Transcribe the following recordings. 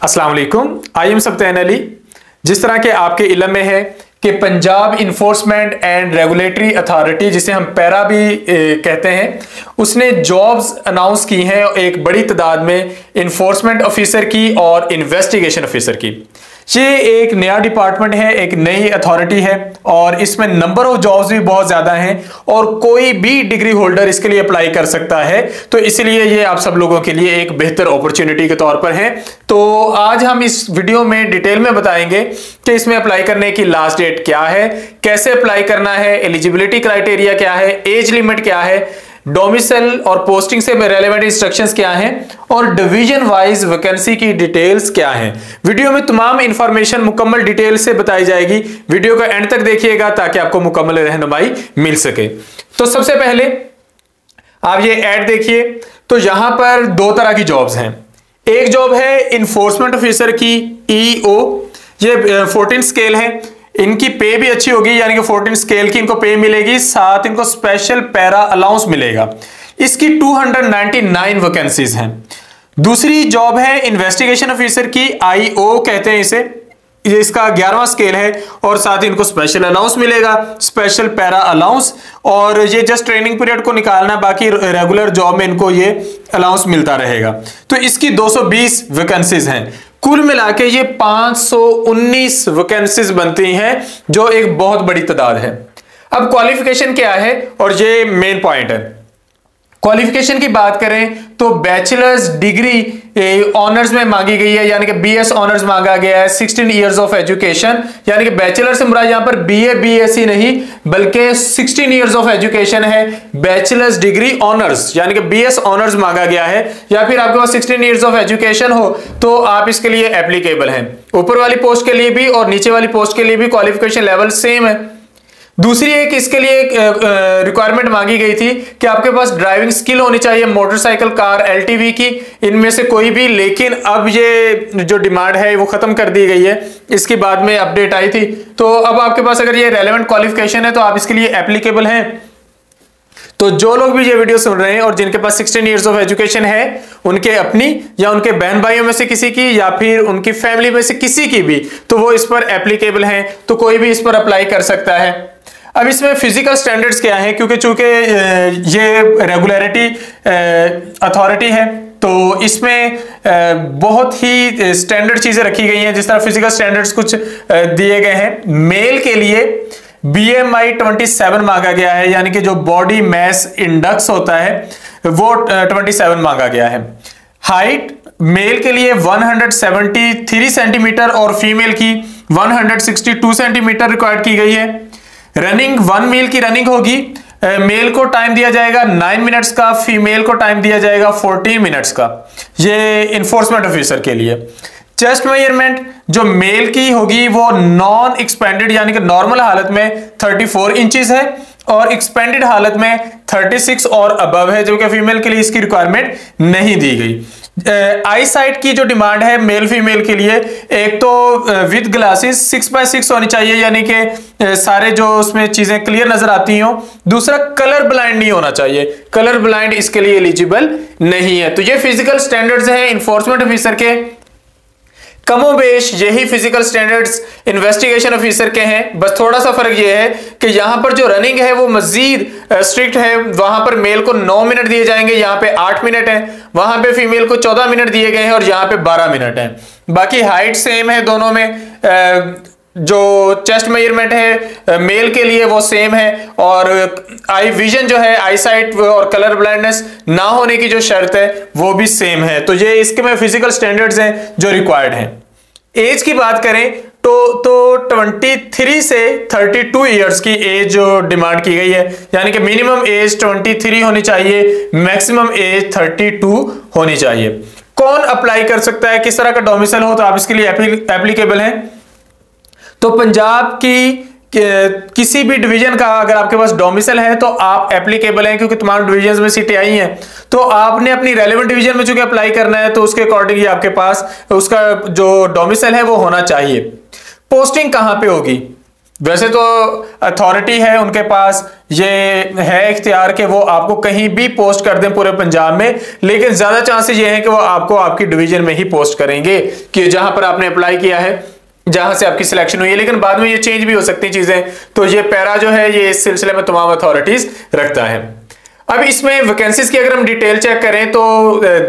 अस्सलाम वालेकुम। I am Sibtain Ali. जिस तरह के आपके इल्म में है कि Punjab enforcement and regulatory authority, जिसे हम पैरा भी कहते हैं, उसने जॉब्स अनाउंस की हैं एक बड़ी तादाद में, इन्फोर्समेंट ऑफिसर की और इन्वेस्टिगेशन ऑफिसर की। ये एक नया डिपार्टमेंट है, एक नई अथॉरिटी है और इसमें नंबर ऑफ जॉब्स भी बहुत ज्यादा हैं और कोई भी डिग्री होल्डर इसके लिए अप्लाई कर सकता है। तो इसलिए ये आप सब लोगों के लिए एक बेहतर अपॉर्चुनिटी के तौर पर है। तो आज हम इस वीडियो में डिटेल में बताएंगे कि इसमें अप्लाई करने की लास्ट डेट क्या है, कैसे अप्लाई करना है, एलिजिबिलिटी क्राइटेरिया क्या है, एज लिमिट क्या है, डोमिसाइल और पोस्टिंग से रेलेवेंट इंस्ट्रक्शंस क्या हैं और डिवीजन वाइज वैकेंसी की डिटेल्स क्या हैं। वीडियो में तमाम इंफॉर्मेशन मुकम्मल डिटेल से बताई जाएगी। वीडियो को एंड तक देखिएगा ताकि आपको मुकम्मल रहनुमाई मिल सके। तो सबसे पहले आप ये ऐड देखिए। तो यहां पर दो तरह की जॉब्स हैं। एक जॉब है इन्फोर्समेंट ऑफिसर की, ईओ। ये 14 स्केल है, इनकी पे भी अच्छी होगी, यानी कि 14 स्केल की इनको पे मिलेगी, साथ इनको स्पेशल पैरा अलाउंस मिलेगा। इसकी 299 वैकेंसीज हैं। दूसरी जॉब है इन्वेस्टिगेशन ऑफिसर की, आईओ कहते हैं इसे। ये इसका 11वां स्केल है और साथ ही इनको स्पेशल अलाउंस मिलेगा, स्पेशल पैरा अलाउंस। और ये जस्ट ट्रेनिंग पीरियड को निकालना, बाकी रेगुलर जॉब में इनको ये अलाउंस मिलता रहेगा। तो इसकी 220 वैकेंसीज हैं। कुल मिला के ये 519 वैकेंसीज बनती हैं, जो एक बहुत बड़ी तादाद है। अब क्वालिफिकेशन क्या है, और ये मेन पॉइंट है। क्वालिफिकेशन की बात करें तो बैचलर्स डिग्री ऑनर्स में मांगी गई है, यानी कि बीएस ऑनर्स मांगा गया है। 16 इयर्स ऑफ एजुकेशन, यानी कि बैचलर से मुराद यहां पर बीए बीएससी नहीं बल्कि 16 इयर्स ऑफ एजुकेशन है। बैचलर्स डिग्री ऑनर्स यानी कि बीएस ऑनर्स मांगा गया है, या फिर आपके पास 16 इयर्स ऑफ एजुकेशन हो तो आप इसके लिए एप्लीकेबल हैं। ऊपर वाली पोस्ट के लिए भी और नीचे वाली पोस्ट के लिए भी क्वालिफिकेशन लेवल सेम है। दूसरी एक इसके लिए एक रिक्वायरमेंट मांगी गई थी कि आपके पास ड्राइविंग स्किल होनी चाहिए, मोटरसाइकिल, कार, एलटीवी की, इनमें से कोई भी। लेकिन अब ये जो डिमांड है वो खत्म कर दी गई है, इसकी बाद में अपडेट आई थी। तो अब आपके पास अगर ये रेलेवेंट क्वालिफिकेशन है तो आप इसके लिए एप्लीकेबल हैं। तो जो लोग भी ये वीडियो सुन रहे हैं और जिनके पास 16 इयर्स ऑफ एजुकेशन है, उनके अपनी या उनके बहन भाइयों में से किसी की या फिर उनकी फैमिली में से किसी की भी, तो वो इस पर एप्लीकेबल हैं, तो कोई भी इस पर अप्लाई कर सकता है। अब इसमें फिजिकल स्टैंडर्ड्स क्या हैं, क्योंकि चूंकि ये रेगुलरिटी अथॉरिटी है तो इसमें बहुत ही स्टैंडर्ड चीजें रखी गई हैं। जिस तरह फिजिकल स्टैंडर्ड्स कुछ दिए गए हैं। मेल के लिए BMI 27 मांगा गया है, यानी कि जो बॉडी मैस इंडेक्स होता है वो 27 मांगा गया है। हाइट मेल के लिए 173 सेंटीमीटर और फीमेल की 162 सेंटीमीटर रिक्वायर्ड की गई है। रनिंग 1 मील की रनिंग होगी। मेल को टाइम दिया जाएगा 9 मिनट्स का, फीमेल को टाइम दिया जाएगा 14 मिनट्स का। ये इन्फोर्समेंट ऑफिसर के लिए। चेस्ट मेजरमेंट जो मेल की होगी वो नॉन एक्सपेंडेड यानी कि नॉर्मल हालत में 34 इंचेस है और एक्सपेंडेड हालत में 36 और अबव है, जो कि फीमेल के लिए इसकी रिक्वायरमेंट नहीं दी गई। आई साइट की जो डिमांड है मेल फीमेल के लिए, एक तो विद ग्लासेस 6x6 होनी चाहिए, यानी कि सारे जो उसमें चीजें क्लियर नजर आती हो। दूसरा कलर ब्लाइंड नहीं होना चाहिए, कलर ब्लाइंड इसके लिए एलिजिबल नहीं है। तो ये फिजिकल स्टैंडर्ड्स हैं इन्फोर्समेंट ऑफिसर के। कमोबेश यही फिजिकल स्टैंडर्ड्स इन्वेस्टिगेशन ऑफिसर के हैं, बस थोड़ा सा फर्क यह है कि यहां पर जो रनिंग है वो मजीद स्ट्रिक्ट है। वहां पर मेल को 9 मिनट दिए जाएंगे, यहां पे 8 मिनट है। वहां पे फीमेल को 14 मिनट दिए गए हैं और यहां पे 12 मिनट है। बाकी हाइट सेम है दोनों में। जो चेस्ट मेजरमेंट है मेल के लिए वो सेम है और आई विजन जो है, आई साइट और कलर ब्लाइंडनेस ना होने की जो शर्त है वो भी सेम है। तो ये इसके में फिजिकल स्टैंडर्ड्स हैं जो रिक्वायर्ड हैं। एज की बात करें तो 23 से 32 इयर्स की एज जो डिमांड की गई है, यानी कि मिनिमम एज 23 होनी चाहिए, मैक्सिमम एज 32 होनी चाहिए। कौन अप्लाई कर सकता है, किस तरह का डोमिसाइल हो तो आप इसके लिए एप्लीकेबल हैं। तो पंजाब की किसी भी डिवीजन का अगर आपके पास डोमिसाइल है तो आप एप्लीकेबल हैं, क्योंकि तमाम डिवीजन में सीटें आई हैं। तो आपने अपनी रेलेवेंट डिवीजन में चूंकि अप्लाई करना है तो उसके अकॉर्डिंग आपके पास उसका जो डोमिसाइल है वो होना चाहिए। पोस्टिंग कहां पे होगी, वैसे तो अथॉरिटी है उनके पास, ये है इख्तियार कि वो आपको कहीं भी पोस्ट कर दें पूरे पंजाब में, लेकिन ज्यादा चांसेस ये हैं कि वो आपको आपकी डिवीजन में ही पोस्ट करेंगे कि जहां पर आपने अप्लाई किया है, जहां से आपकी सिलेक्शन हुई है। लेकिन बाद में ये चेंज भी हो सकती हैं चीजें, तो ये पैरा जो है ये इस सिलसिले में तमाम अथॉरिटीज रखता है। अब इसमें वैकेंसीज की अगर हम डिटेल चेक करें तो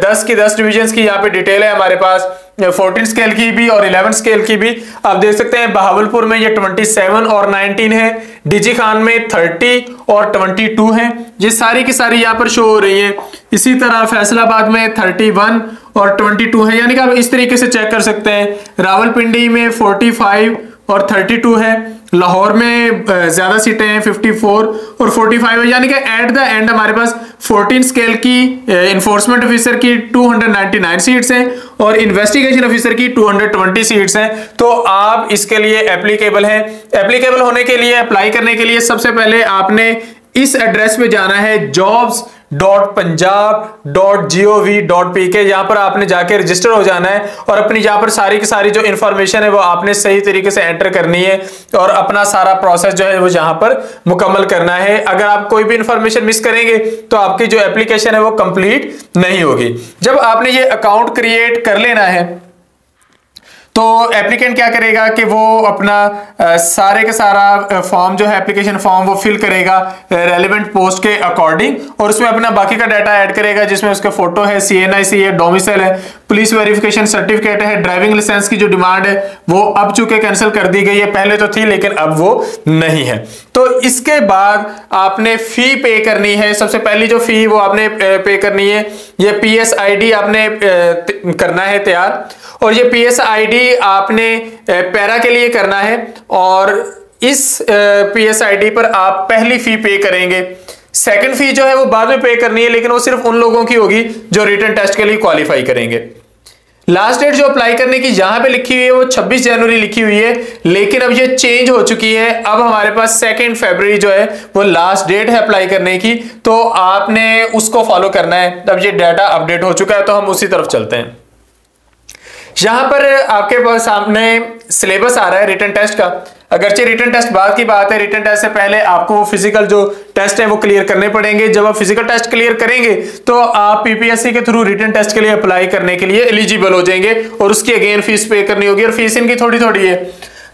10 की 10 डिविजन्स की यहाँ पे डिटेल है हमारे पास, 14 स्केल की भी और 11 स्केल की भी। आप देख सकते हैं बहावलपुर में ये 27 और 19 है, डीजी खान में 30 और 22 है, ये सारी की सारी यहाँ पर शो हो रही है। इसी तरह फैसलाबाद में 31 और 22 है, यानी कि आप इस तरीके से चेक कर सकते हैं। रावलपिंडी में 45 और 32 है, लाहौर में ज्यादा सीटें हैं 54 और 45 है, यानी कि एट द एंड हमारे पास 14 स्केल की इन्फोर्समेंट ऑफिसर की 299 सीट्स हैं और इन्वेस्टिगेशन ऑफिसर की 220 सीट्स हैं। तो आप इसके लिए एप्लीकेबल हैं। एप्लीकेबल होने के लिए, अप्लाई करने के लिए सबसे पहले आपने इस एड्रेस पे जाना है jobs.punjab.gov.pk, यहां पर आपने जाके रजिस्टर हो जाना है और अपनी यहां पर सारी की सारी जो इंफॉर्मेशन है वो आपने सही तरीके से एंटर करनी है और अपना सारा प्रोसेस जो है वो यहां पर मुकम्मल करना है। अगर आप कोई भी इंफॉर्मेशन मिस करेंगे तो आपकी जो एप्लीकेशन है वो कंप्लीट नहीं होगी। जब आपने ये अकाउंट क्रिएट कर लेना है तो एप्लीकेंट क्या करेगा कि वो अपना सारे का सारा फॉर्म जो है, एप्लीकेशन फॉर्म, वो फिल करेगा रेलेवेंट पोस्ट के अकॉर्डिंग और उसमें अपना बाकी का डाटा ऐड करेगा, जिसमें उसका फोटो है, CNIC है, डोमिसाइल है, पुलिस वेरिफिकेशन सर्टिफिकेट है, ड्राइविंग लाइसेंस की जो डिमांड है वो अब चूंकि कैंसिल कर दी गई है, पहले तो थी लेकिन अब वो नहीं है। तो इसके बाद आपने फी पे करनी है। सबसे पहली जो फी वो आपने पे करनी है, ये PSID आपने करना है तैयार, और ये PSID आपने पैरा के लिए करना है और इस PSID पर आप पहली फी पे करेंगे। सेकंड फी जो है वो बाद में पे करनी है, लेकिन वो सिर्फ उन लोगों की होगी जो रिटन टेस्ट के लिए क्वालिफाई करेंगे। लास्ट डेट जो अप्लाई करने की यहां पे लिखी हुई है वो 26 जनवरी लिखी हुई है, लेकिन अब ये चेंज हो चुकी है। अब हमारे पास 2 फरवरी जो है वो लास्ट डेट है अप्लाई करने की, तो आपने उसको फॉलो करना है। अब ये डाटा अपडेट हो चुका है तो हम उसी तरफ चलते हैं। यहां पर आपके पास सामने सिलेबस आ रहा है रिटन टेस्ट का। अगरचे रिटन टेस्ट बाद की बात है, रिटन टेस्ट से पहले आपको फिजिकल जो टेस्ट है वो क्लियर करने पड़ेंगे। जब आप फिजिकल टेस्ट क्लियर करेंगे तो आप PPSC के थ्रू रिटन टेस्ट के लिए अप्लाई करने के लिए एलिजिबल हो जाएंगे और उसकी अगेन फीस पे करनी होगी और फीस इनकी थोड़ी थोड़ी है।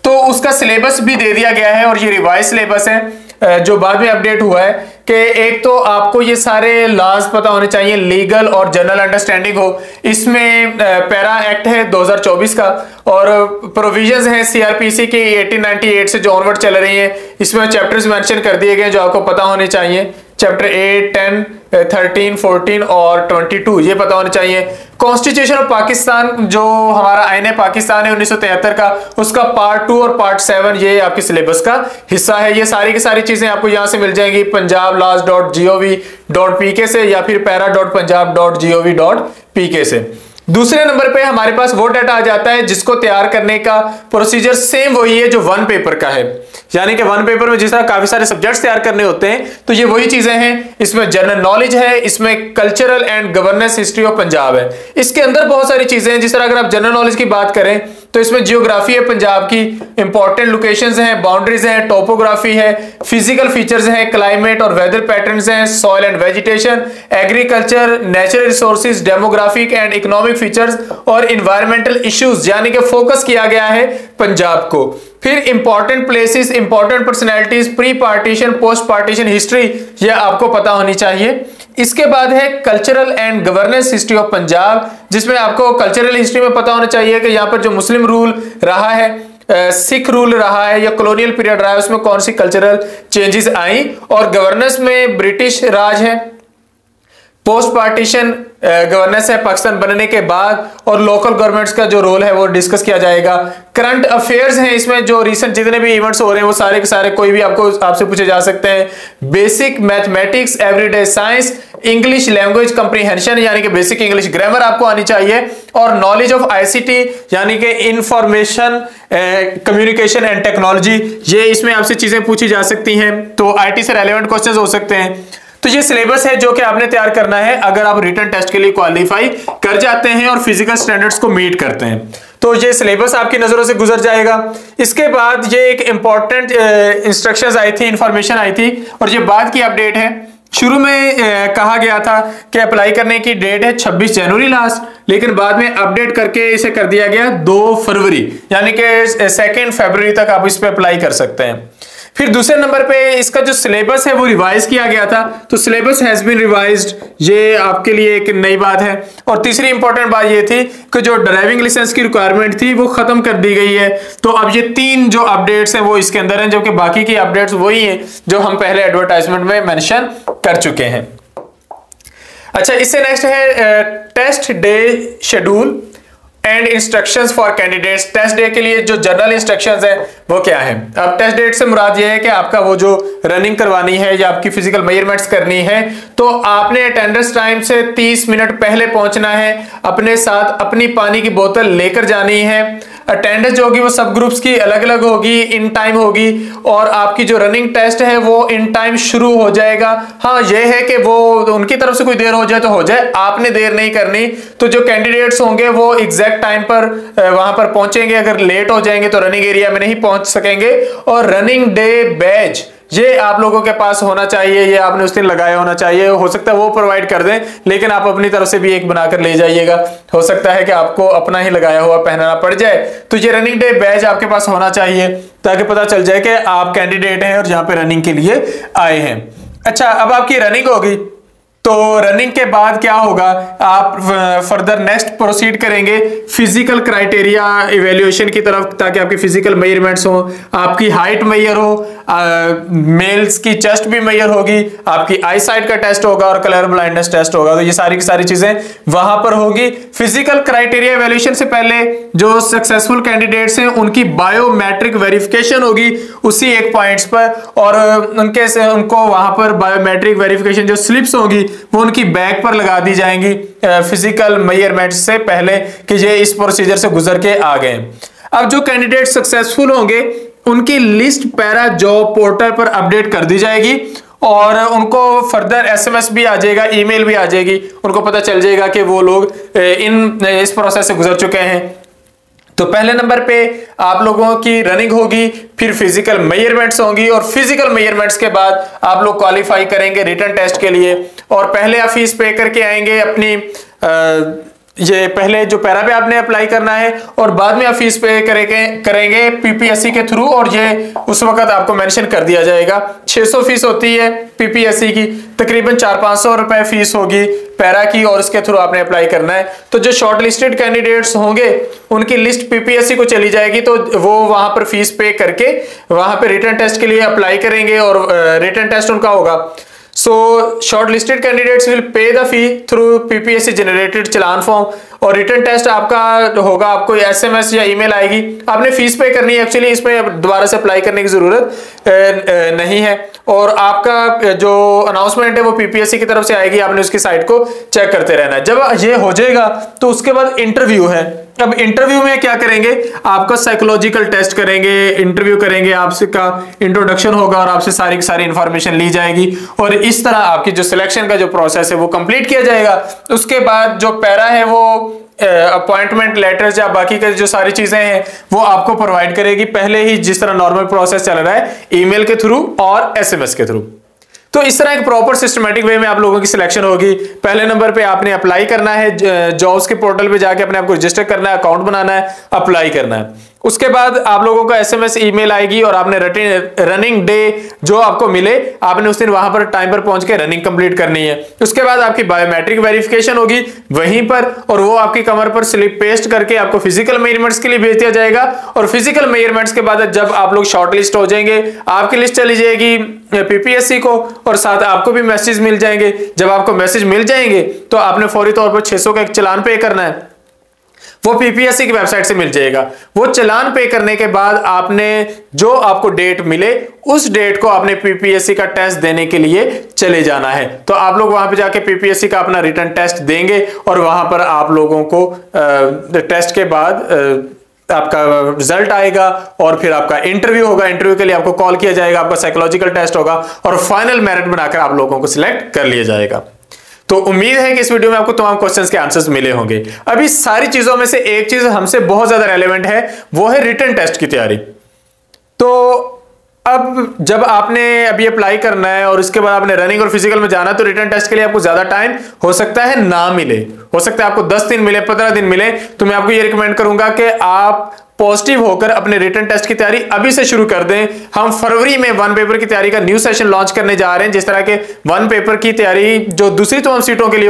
तो उसका सिलेबस भी दे दिया गया है और ये रिवाइज सिलेबस है जो बाद में अपडेट हुआ है कि एक तो आपको ये सारे लॉज पता होने चाहिए, लीगल और जनरल अंडरस्टैंडिंग हो। इसमें पैरा एक्ट है 2024 का और प्रोविजंस हैं CRPC की 1898 से जो ऑनवर्ड चल रही हैं। इसमें चैप्टर्स मेंशन कर दिए गए जो आपको पता होने चाहिए। चैप्टर 8, 10, 13, 14 और 22 ये पता होने चाहिए। कॉन्स्टिट्यूशन ऑफ पाकिस्तान जो हमारा आईन पाकिस्तान है 1973 का, उसका पार्ट 2 और पार्ट 7 ये आपके सिलेबस का हिस्सा है। ये सारी की सारी चीजें आपको यहां से मिल जाएंगी punjablodge.gov.pk से या फिर para.punjab.gov.pk से। दूसरे नंबर पे हमारे पास वो डाटा आ जाता है जिसको तैयार करने का प्रोसीजर सेम वही है जो 1 पेपर का है, यानी कि 1 पेपर में जिस तरह काफी सारे सब्जेक्ट्स तैयार करने होते हैं तो ये वही चीजें हैं। इसमें जनरल नॉलेज है, इसमें cultural and governance history of Punjab है। इसके अंदर बहुत सारी चीजें हैं। जिस तरह अगर आप जनरल नॉलेज की बात करें तो इसमें जियोग्राफी है पंजाब की, इंपॉर्टेंट लोकेशंस हैं, बाउंड्रीज हैं, टोपोग्राफी है, फिजिकल फीचर्स हैं, क्लाइमेट और वेदर पैटर्न्स हैं, soil and vegetation, agriculture, natural resources, demographic and economic features और इन्वायरमेंटल इश्यूज, यानी कि फोकस किया गया है पंजाब को। फिर important places, important personalities, pre partition, post partition history, ये आपको पता होनी चाहिए। इसके बाद है cultural and governance history of Punjab, जिसमें आपको कल्चरल हिस्ट्री में पता होना चाहिए कि यहाँ पर जो मुस्लिम रूल रहा है, सिख रूल रहा है या कॉलोनियल पीरियड रहा है, उसमें कौन सी कल्चरल चेंजेस आई। और गवर्नेंस में ब्रिटिश राज है, पोस्ट पार्टीशन गवर्नेंस है पाकिस्तान बनने के बाद, और लोकल गवर्नमेंट्स का जो रोल है वो डिस्कस किया जाएगा। करंट अफेयर्स हैं, इसमें जो रिसेंट जितने भी इवेंट्स हो रहे हैं वो सारे के सारे कोई भी आपसे पूछे जा सकते हैं। Basic mathematics, everyday science, English language comprehension यानी कि बेसिक इंग्लिश ग्रामर आपको आनी चाहिए, और नॉलेज ऑफ ICT यानी कि इंफॉर्मेशन कम्युनिकेशन एंड टेक्नोलॉजी, ये इसमें आपसे चीजें पूछी जा सकती हैं। तो IT से रेलेवेंट क्वेश्चंस हो सकते हैं। तो ये सिलेबस है जो कि आपने तैयार करना है अगर आप रिटन टेस्ट के लिए क्वालिफाई कर जाते हैं और फिजिकल स्टैंडर्ड्स को मीट करते हैं। तो ये सिलेबस आपकी नजरों से गुजर जाएगा। इसके बाद ये एक इंपॉर्टेंट इंस्ट्रक्शंस आई थी, इंफॉर्मेशन आई थी, और ये बाद की अपडेट है। शुरू में कहा गया था कि अप्लाई करने की डेट है 26 जनवरी लास्ट, लेकिन बाद में अपडेट करके इसे कर दिया गया 2 फरवरी, यानी कि 2 फरवरी तक आप इस पे अप्लाई कर सकते हैं। फिर दूसरे नंबर पे इसका जो सिलेबस है वो रिवाइज किया गया था, तो सिलेबस हैज बीन रिवाइज्ड, ये आपके लिए एक नई बात है। और तीसरी इंपॉर्टेंट बात ये थी कि जो ड्राइविंग लाइसेंस की रिक्वायरमेंट थी वो खत्म कर दी गई है। तो अब ये 3 जो अपडेट्स हैं वो इसके अंदर हैं, जबकि बाकी की अपडेट्स वही हैं जो हम पहले एडवर्टाइजमेंट में मेंशन कर चुके हैं। अच्छा, इससे नेक्स्ट है test day schedule and instructions for candidates. Test day के लिए जो जनरल इंस्ट्रक्शंस है वो क्या है। अब टेस्ट डेट से मुराद ये है कि आपका वो जो रनिंग करवानी है या आपकी फिजिकल मेजरमेंट्स करनी है, तो आपने अटेंडेंस टाइम से 30 मिनट पहले पहुंचना है, अपने साथ अपनी पानी की बोतल लेकर जानी है। अटेंडेंस जो होगी वो सब ग्रुप्स की अलग अलग होगी, इन टाइम होगी, और आपकी जो रनिंग टेस्ट है वो इन टाइम शुरू हो जाएगा। हाँ, ये है कि वो उनकी तरफ से कोई देर हो जाए तो हो जाए, आपने देर नहीं करनी। तो जो कैंडिडेट्स होंगे वो एग्जैक्ट टाइम पर वहां पर पहुंचेंगे, अगर लेट हो जाएंगे तो रनिंग एरिया में नहीं पहुंच सकेंगे। और रनिंग डे बैज ये आप लोगों के पास होना चाहिए, ये आपने उस दिन लगाया होना चाहिए। हो सकता है वो प्रोवाइड कर दें, लेकिन आप अपनी तरफ से भी एक बनाकर ले जाइएगा। हो सकता है कि आपको अपना ही लगाया हुआ पहनना पड़ जाए, तो ये रनिंग डे बैज आपके पास होना चाहिए ताकि पता चल जाए कि आप कैंडिडेट हैं और यहाँ पे रनिंग के लिए आए हैं। अच्छा, अब आपकी रनिंग होगी, तो रनिंग के बाद क्या होगा, आप फर्दर नेक्स्ट प्रोसीड करेंगे फिजिकल क्राइटेरिया इवैल्यूएशन की तरफ, ताकि आपकी फिजिकल मेजरमेंट्स हो, आपकी हाइट मेजर हो, मेल्स की चेस्ट भी मेजर होगी, आपकी आई साइट का टेस्ट होगा और कलर ब्लाइंडनेस टेस्ट होगा। तो ये सारी की सारी चीजें वहां पर होगी। फिजिकल क्राइटेरिया इवैल्यूएशन से पहले जो सक्सेसफुल कैंडिडेट्स हैं उनकी बायोमेट्रिक वेरिफिकेशन होगी उसी एक पॉइंट्स पर, और उनको वहां पर बायोमेट्रिक वेरिफिकेशन जो स्लिप्स होगी वो उनकी बैग पर लगा दी जाएंगी फिजिकल मेजरमेंट से पहले कि ये इस प्रोसीजर से गुजर के आ गए। अब जो कैंडिडेट सक्सेसफुल होंगे उनकी लिस्ट पैरा जॉब पोर्टल पर अपडेट कर दी जाएगी, और उनको फर्दर एसएमएस भी आ जाएगा, ईमेल भी आ जाएगी, उनको पता चल जाएगा कि वो लोग इस प्रोसेस से गुजर चुके हैं। तो पहले नंबर पे आप लोगों की रनिंग होगी, फिर फिजिकल मेजरमेंट्स होंगी, और फिजिकल मेजरमेंट्स के बाद आप लोग क्वालिफाई करेंगे रिटन टेस्ट के लिए। और पहले आप फीस पे करके आएंगे अपनी, ये पहले जो पैरा पे आपने अप्लाई करना है, और बाद में आप फीस पे करेंगे पीपीएससी के थ्रू, और ये उस वक्त आपको मेंशन कर दिया जाएगा। 600 फीस होती है पीपीएससी की, तकरीबन 400-500 रुपए फीस होगी पैरा की, और इसके थ्रू आपने अप्लाई करना है। तो जो शॉर्ट लिस्टेड कैंडिडेट्स होंगे उनकी लिस्ट पीपीएससी को चली जाएगी, तो वो वहां पर फीस पे करके वहां पे रिटन टेस्ट के लिए अप्लाई करेंगे, और रिटन टेस्ट उनका होगा। So shortlisted candidates will pay the fee through PPSC generated challan form, और रिटन टेस्ट आपका होगा, आपको एसएमएस या ईमेल आएगी, आपने फीस पे करनी है। एक्चुअली इसमें दोबारा से अप्लाई करने की जरूरत नहीं है, और आपका जो अनाउंसमेंट है वो पीपीएससी की तरफ से आएगी, आपने उसकी साइट को चेक करते रहना है। जब ये हो जाएगा तो उसके बाद इंटरव्यू है। अब इंटरव्यू में क्या करेंगे, आपका साइकोलॉजिकल टेस्ट करेंगे, इंटरव्यू करेंगे, आपसे का इंट्रोडक्शन होगा और आपसे सारी की सारी इंफॉर्मेशन ली जाएगी, और इस तरह आपकी जो सिलेक्शन का जो प्रोसेस है वो कंप्लीट किया जाएगा। उसके बाद जो पैरा है वो अपॉइंटमेंट लेटर्स या बाकी के जो सारी चीजें हैं वो आपको प्रोवाइड करेगी, पहले ही जिस तरह नॉर्मल प्रोसेस चल रहा है, ईमेल के थ्रू और एसएमएस के थ्रू। तो इस तरह एक प्रॉपर सिस्टमैटिक वे में आप लोगों की सिलेक्शन होगी। पहले नंबर पे आपने अप्लाई करना है, जॉब्स के पोर्टल पे जाके अपने आप को रजिस्टर करना है, अकाउंट बनाना है, अप्लाई करना है। उसके बाद आप लोगों को एसएमएस ईमेल आएगी, और आपने रनिंग डे जो आपको मिले आपने उस दिन वहां पर टाइम पर पहुंच के रनिंग कंप्लीट करनी है। उसके बाद आपकी बायोमेट्रिक वेरिफिकेशन होगी वहीं पर, और वो आपकी कमर पर स्लिप पेस्ट करके आपको फिजिकल मेजरमेंट्स के लिए भेज दिया जाएगा। और फिजिकल मेजरमेंट्स के बाद जब आप लोग शॉर्ट लिस्ट हो जाएंगे, आपकी लिस्ट चली जाएगी पीपीएससी को, और साथ आपको भी मैसेज मिल जाएंगे। जब आपको मैसेज मिल जाएंगे तो आपने फौरी तौर पर 600 का एक चालान पे करना है, वो पीपीएससी की वेबसाइट से मिल जाएगा। वो चालान पे करने के बाद आपने जो आपको डेट मिले उस डेट को आपने पीपीएससी का टेस्ट देने के लिए चले जाना है। तो आप लोग वहां पे जाके पीपीएससी का अपना रिटन टेस्ट देंगे, और वहां पर आप लोगों को टेस्ट के बाद आपका रिजल्ट आएगा, और फिर आपका इंटरव्यू होगा। इंटरव्यू के लिए आपको कॉल किया जाएगा, आपका साइकोलॉजिकल टेस्ट होगा, और फाइनल मेरिट बनाकर आप लोगों को सिलेक्ट कर लिया जाएगा। तो उम्मीद है कि इस वीडियो में आपको तमाम क्वेश्चंस के आंसर्स मिले होंगे। अभी सारी चीजों में से एक चीज हमसे बहुत ज्यादा रेलेवेंट है, वो है रिटन टेस्ट की तैयारी। तो अब जब आपने अभी अप्लाई करना है और उसके बाद आपने रनिंग और फिजिकल में जाना, तो रिटन टेस्ट के लिए आपको ज्यादा टाइम हो सकता है ना मिले, हो सकता है आपको 10 दिन मिले, 15 दिन मिले। तो मैं आपको ये रिकमेंड करूंगा कि आप पॉजिटिव होकर अपने रिटन टेस्ट की तैयारी अभी से शुरू कर दें। हम फरवरी में वन पेपर की तैयारी का न्यू सेशन लॉन्च करने जा रहे हैं। जिस तरह के वन पेपर की तैयारी जो दूसरी तमाम सीटों के लिए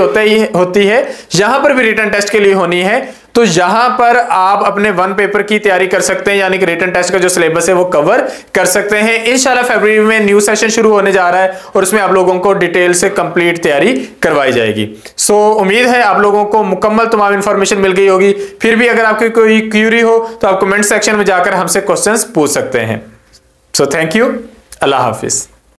होती है, यहां पर भी रिटन टेस्ट के लिए होनी है। तो यहां पर आप अपने वन पेपर की तैयारी कर सकते हैं, यानी कि रिटन टेस्ट का जो सिलेबस है वो कवर कर सकते हैं। इंशाल्लाह फरवरी में न्यू सेशन शुरू होने जा रहा है और उसमें आप लोगों को डिटेल से कंप्लीट तैयारी करवाई जाएगी। सो उम्मीद है आप लोगों को मुकम्मल तमाम इंफॉर्मेशन मिल गई होगी। फिर भी अगर आपकी कोई क्यूरी हो तो आप कमेंट सेक्शन में जाकर हमसे क्वेश्चंस पूछ सकते हैं। So thank you, Allah Hafiz.